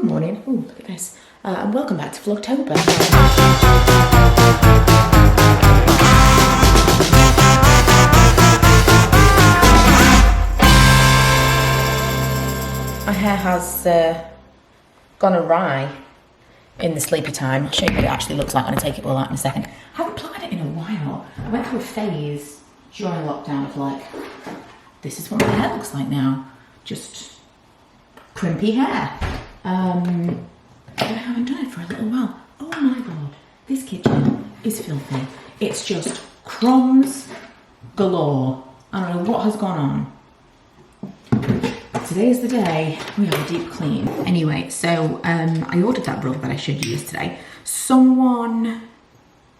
Good morning. Oh, look at this. And welcome back to Vlogtober. My hair has gone awry in the sleepy time. I'll show you what it actually looks like when I take it all out in a second. I haven't applied it in a while. I went through a phase during lockdown of like, this is what my hair looks like now. Just crimpy hair. But I haven't done it for a little while. Oh my God, this kitchen is filthy. It's just crumbs galore. I don't know what has gone on. Today is the day we have a deep clean. Anyway, so I ordered that rug that I showed you yesterday. Someone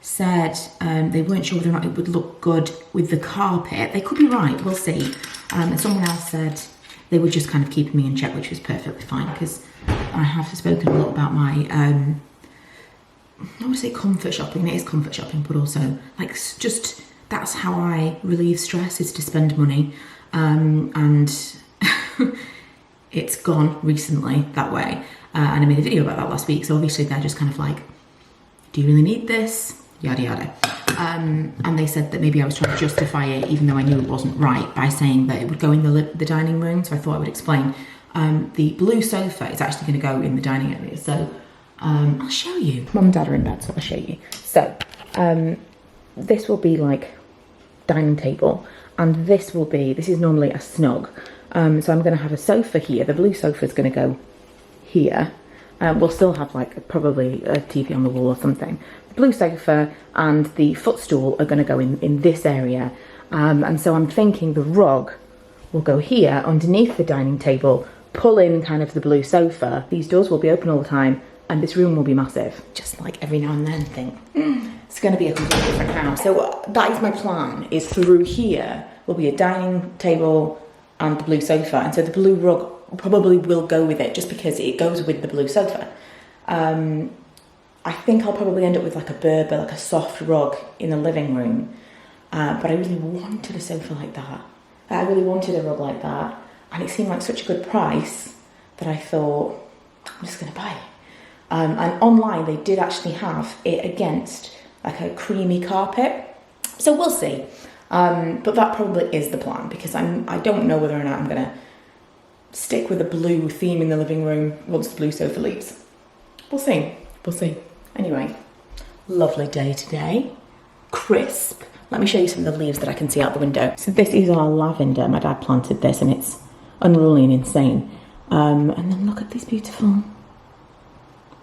said they weren't sure whether or not it would look good with the carpet. They could be right, we'll see. And someone else said they were just kind of keeping me in check, which was perfectly fine because I have spoken a lot about my, I would say comfort shopping. It is comfort shopping, but also like just that's how I relieve stress, is to spend money. And it's gone recently that way. And I made a video about that last week. So obviously they're just kind of like, do you really need this? Yada, yada. And they said that maybe I was trying to justify it, even though I knew it wasn't right, by saying that it would go in the dining room. So I thought I would explain. The blue sofa is actually going to go in the dining area. So I'll show you. Mum and Dad are in bed, so I'll show you. So this will be like dining table. And this is normally a snug. So I'm going to have a sofa here. The blue sofa is going to go here. We'll still have like probably a TV on the wall or something. The blue sofa and the footstool are going to go in this area. And so I'm thinking the rug will go here underneath the dining table, pull in kind of the blue sofa. These doors will be open all the time and this room will be massive. Just like every now and then think, it's going to be a completely different house. So that is my plan, is through here will be a dining table and the blue sofa. And so the blue rug probably will go with it just because it goes with the blue sofa. I think I'll probably end up with like a Berber, like a soft rug in the living room. But I really wanted a sofa like that. I really wanted a rug like that. And it seemed like such a good price that I thought, I'm just going to buy it. And online they did actually have it against like a creamy carpet. So we'll see. But that probably is the plan because I don't know whether or not I'm going to stick with the blue theme in the living room once the blue sofa leaves. We'll see. We'll see. Anyway, lovely day today. Crisp. Let me show you some of the leaves that I can see out the window. So this is our lavender. My dad planted this and it's unruly and insane. And then look at these beautiful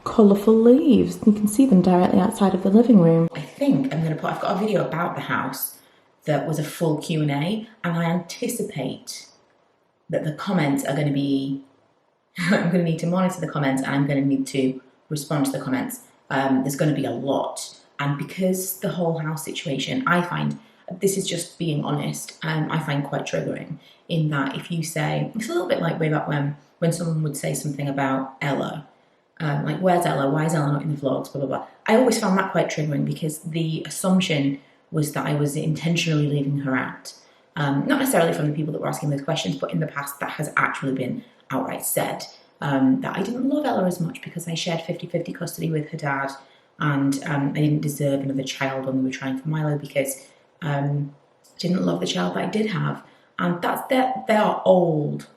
colourful leaves. You can see them directly outside of the living room. I think I've got a video about the house that was a full Q&A, and I anticipate that the comments are going to be, I'm going to need to monitor the comments and I'm going to need to respond to the comments. There's going to be a lot. And because the whole house situation, I find, this is just being honest, I find quite triggering in that if you say, it's a little bit like way back when someone would say something about Ella, like, where's Ella? Why is Ella not in the vlogs? Blah, blah, blah. I always found that quite triggering because the assumption was that I was intentionally leaving her out. Not necessarily from the people that were asking those questions, but in the past that has actually been outright said. That I didn't love Ella as much because I shared 50-50 custody with her dad, and I didn't deserve another child when we were trying for Milo because I didn't love the child that I did have. And they are old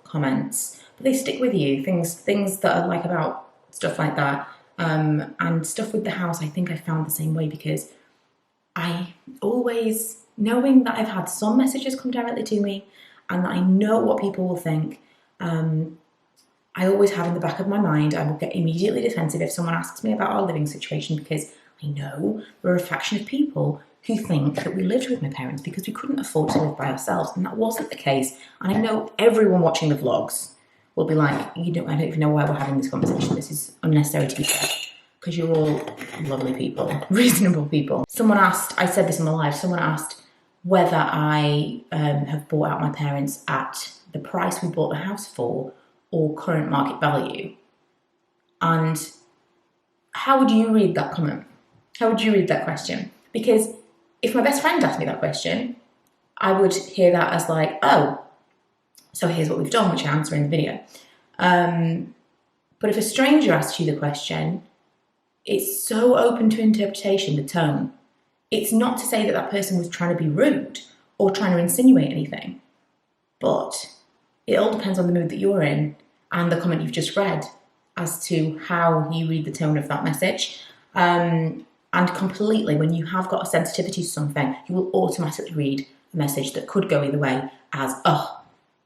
comments, but they stick with you. Things that are like about stuff like that, and stuff with the house. I think I found the same way because I always, knowing that I've had some messages come directly to me and that I know what people will think, I always have in the back of my mind, I will get immediately defensive if someone asks me about our living situation because I know we're a faction of people who think that we lived with my parents because we couldn't afford to live by ourselves, and that wasn't the case. And I know everyone watching the vlogs will be like, I don't even know why we're having this conversation. This is unnecessary to be said. Because you're all lovely people, reasonable people. Someone asked, I said this in my live, someone asked whether I have bought out my parents at the price we bought the house for or current market value. And how would you read that comment? How would you read that question? Because if my best friend asked me that question, I would hear that as like, oh, so here's what we've done, which I answer in the video. But if a stranger asks you the question, it's so open to interpretation, the tone. It's not to say that that person was trying to be rude or trying to insinuate anything, but it all depends on the mood that you're in and the comment you've just read as to how you read the tone of that message. And completely, when you have got a sensitivity to something, you will automatically read a message that could go either way as, oh,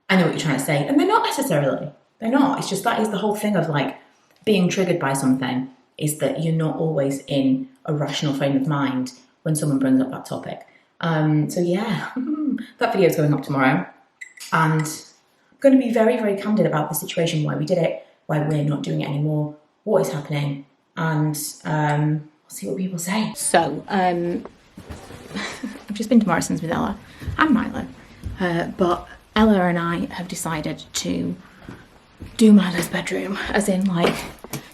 I know what you're trying to say. And they're not necessarily. They're not. It's just that is the whole thing of like being triggered by something, is that you're not always in a rational frame of mind when someone brings up that topic. So yeah, that video is going up tomorrow. And I'm going to be very, very candid about the situation, why we did it, why we're not doing it anymore, what is happening, and we'll see what people say. So, I've just been to Morrison's with Ella and Milo, but Ella and I have decided to do Milo's bedroom, as in like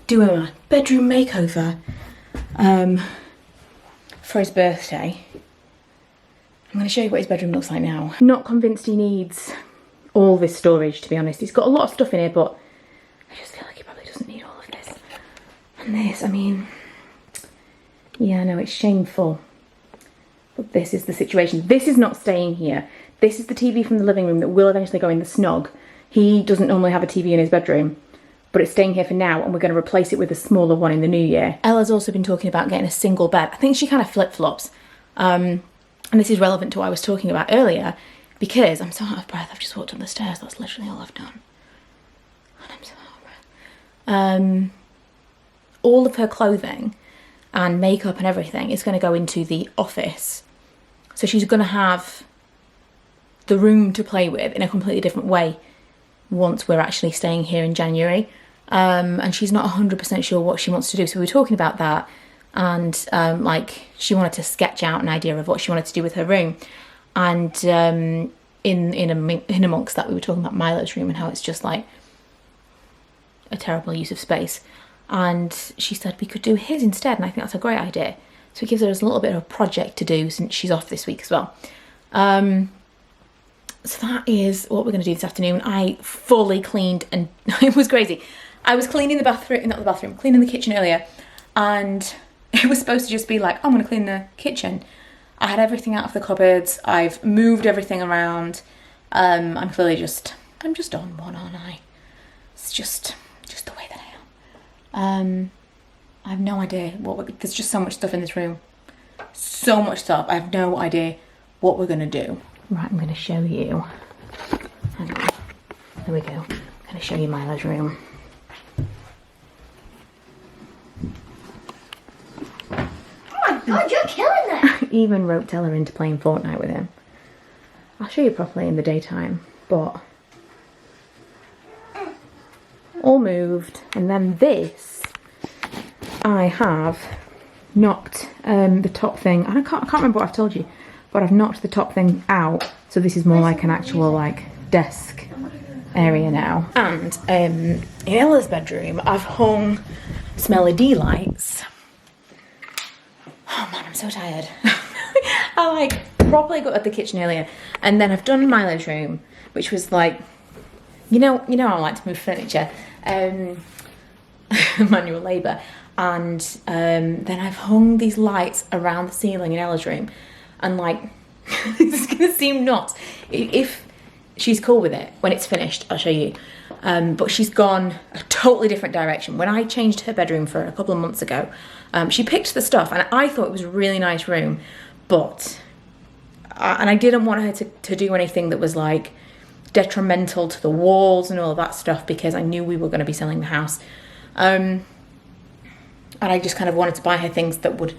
do a bedroom makeover for his birthday. I'm going to show you what his bedroom looks like now. Not convinced he needs all this storage, to be honest. He's got a lot of stuff in here, but I just feel like he probably doesn't need all of this. And this, I mean, yeah, I know it's shameful, but this is the situation. This is not staying here. This is the TV from the living room that will eventually go in the snog. He doesn't normally have a TV in his bedroom, but it's staying here for now, and we're going to replace it with a smaller one in the new year. Ella's also been talking about getting a single bed. I think she kind of flip-flops. And this is relevant to what I was talking about earlier, because I'm so out of breath. I've just walked up the stairs. That's literally all I've done. And I'm so out of breath. All of her clothing and makeup and everything is going to go into the office. So she's going to have the room to play with in a completely different way once we're actually staying here in January. And she's not 100% sure what she wants to do. So we were talking about that, and like she wanted to sketch out an idea of what she wanted to do with her room. And in amongst that, we were talking about Milo's room and how it's just like a terrible use of space. And she said we could do his instead, and I think that's a great idea. So it gives her a little bit of a project to do since she's off this week as well. So that is what we're going to do this afternoon. I fully cleaned, and it was crazy. I was cleaning the bathroom, not the bathroom, cleaning the kitchen earlier, and it was supposed to just be like, oh, I'm going to clean the kitchen. I had everything out of the cupboards. I've moved everything around. I'm clearly I'm just on one, aren't I? It's just the way that I am. I have no idea there's just so much stuff in this room. So much stuff. I have no idea what we're going to do. Right, I'm going to show you. Hang on. There we go. I'm going to show you Milo's room. Oh my god, you're killing it! Even roped Ella into playing Fortnite with him. I'll show you properly in the daytime, but all moved. And then this, I have knocked the top thing, and I can't remember what I've told you, but I've knocked the top thing out, so this is more like an actual like desk area now. And in Ella's bedroom, I've hung some LED lights. Oh man, I'm so tired. I like properly got at the kitchen earlier, and then I've done Milo's room, which was like, you know how I like to move furniture, manual labour, and then I've hung these lights around the ceiling in Ella's room. And like, this is gonna seem nuts. If she's cool with it, when it's finished, I'll show you. But she's gone a totally different direction. When I changed her bedroom for a couple of months ago, she picked the stuff, and I thought it was a really nice room, but, and I didn't want her to do anything that was like detrimental to the walls and all of that stuff, because I knew we were gonna be selling the house. And I just kind of wanted to buy her things that would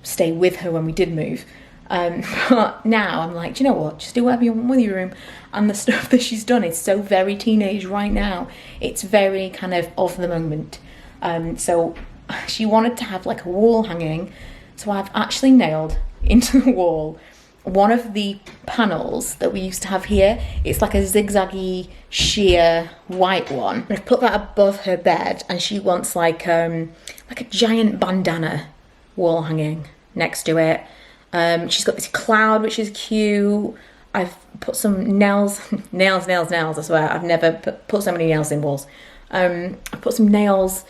stay with her when we did move. But now I'm like, do you know what? Just do whatever you want with your room. And the stuff that she's done is so very teenage right now. It's very kind of the moment. So she wanted to have like a wall hanging. So I've actually nailed into the wall one of the panels that we used to have here. It's like a zigzaggy, sheer white one. And I've put that above her bed, and she wants like a giant bandana wall hanging next to it. She's got this cloud, which is cute. I've put some nails, I swear. I've never put so many nails in walls. I put some nails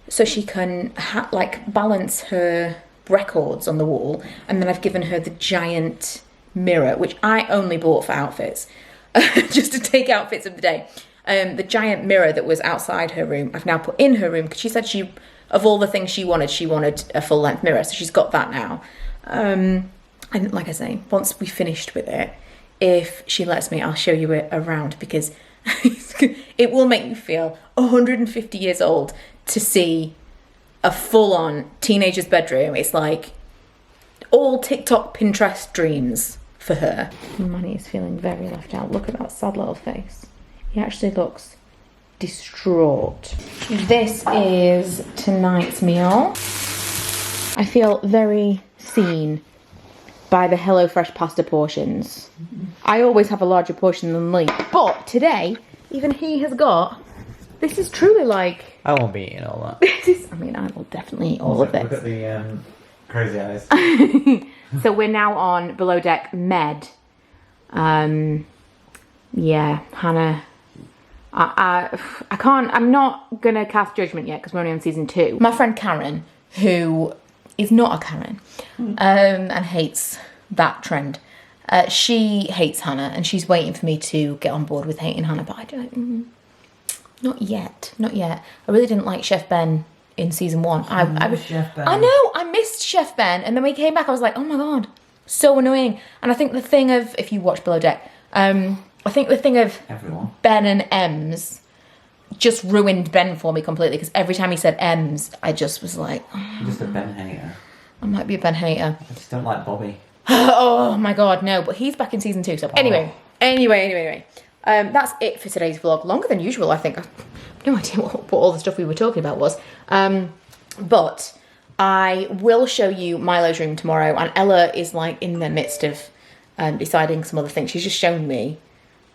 so she can like balance her records on the wall, and then I've given her the giant mirror, which I only bought for outfits, just to take outfits of the day. The giant mirror that was outside her room, I've now put in her room because she said of all the things she wanted a full length mirror, so she's got that now. And like I say, once we finished with it, if she lets me, I'll show you it around, because it will make you feel 150 years old to see a full-on teenager's bedroom. It's like all TikTok, Pinterest dreams for her. Manny is feeling very left out. Look at that sad little face. He actually looks distraught. This is tonight's meal. I feel very seen by the HelloFresh pasta portions. I always have a larger portion than Lee, but today, even he has got, this is truly like... I won't be eating all that. This is, I mean, I will definitely eat all of this. Look at the crazy eyes. So we're now on Below Deck Med. Yeah, Hannah, I can't, I'm not gonna cast judgment yet because we're only on season 2. My friend Karen, who is not a Karen, and hates that trend. She hates Hannah, and she's waiting for me to get on board with hating Hannah, but I don't, not yet. I really didn't like Chef Ben in season 1. Chef Ben. I know, I missed Chef Ben, and then when he came back, I was like, oh my God, so annoying. And I think the thing of, if you watch Below Deck, I think the thing of everyone, Ben and Ems just ruined Ben for me completely, because every time he said Ems, I just was like... I'm just a Ben hater. I might be a Ben hater. I just don't like Bobby. Oh my God, no, but he's back in season 2, so anyway. That's it for today's vlog. Longer than usual, I think. I have no idea what all the stuff we were talking about was. But I will show you Milo's room tomorrow, and Ella is like in the midst of deciding some other things. She's just shown me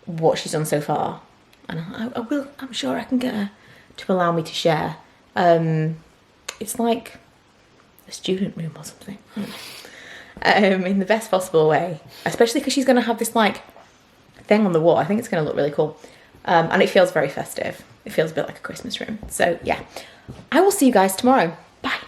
what she's done so far, and I'm sure I can get her to allow me to share. It's like a student room or something. In the best possible way, especially because she's going to have this like thing on the wall. I think it's going to look really cool, and it feels very festive. It feels a bit like a Christmas room. So yeah, I will see you guys tomorrow. Bye.